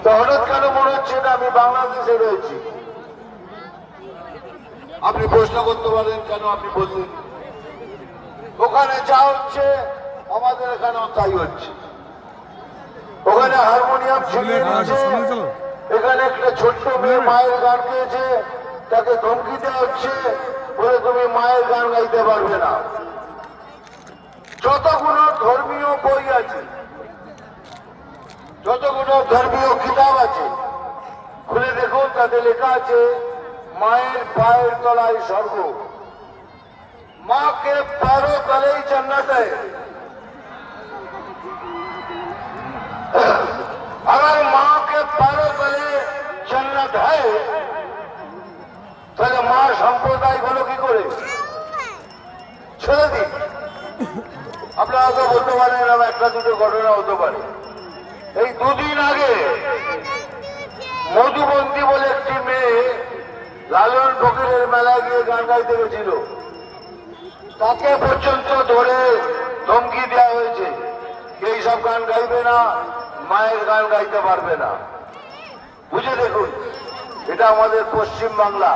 তো হঠাৎ কেন মনে হচ্ছে না আমি বাংলাদেশে রয়েছি? আপনি প্রশ্ন করতে পারেন কেন আপনি বললেন? ওখানে যা হচ্ছে আমাদের এখানেও তাই হচ্ছে। ওখানে হারমোনিয়াম ছিনিয়ে নিচ্ছে, এখানে একটা ছোট্ট মেয়ে মায়ের গান গেয়েছে, তাকে ধমকি দেওয়া হচ্ছে বলে তুমি মায়ের গান গাইতে পারবে না। যতগুলো ধর্মীয় বই আছে, যতগুলো ধর্মীয় কিতাব আছে, খুলে দেখুন, তাতে লেখা আছে মায়ের পায়ের তলায় স্বর্গ, माँ के पैरों तले ही जन्नत है। अगर माँ के पैरों तले जन्नत है তাহলে মা সম্প্রদায় গুলো কি করে ছেড়ে দিন? আপনারা তো বলতে পারেন একটা দুটো ঘটনা হতে পারে। এই দুদিন আগে মধুবন্তী বলে একটি মেয়ে লালন ফকিরের মেলায় গিয়ে গান গাইতে গেছিল, তাকে পর্যন্ত ধরে ধমকি দেওয়া হয়েছে, এইসব গান গাইবে না, মায়ের গান গাইতে পারবে না। বুঝে দেখুন, এটা আমাদের পশ্চিম বাংলা।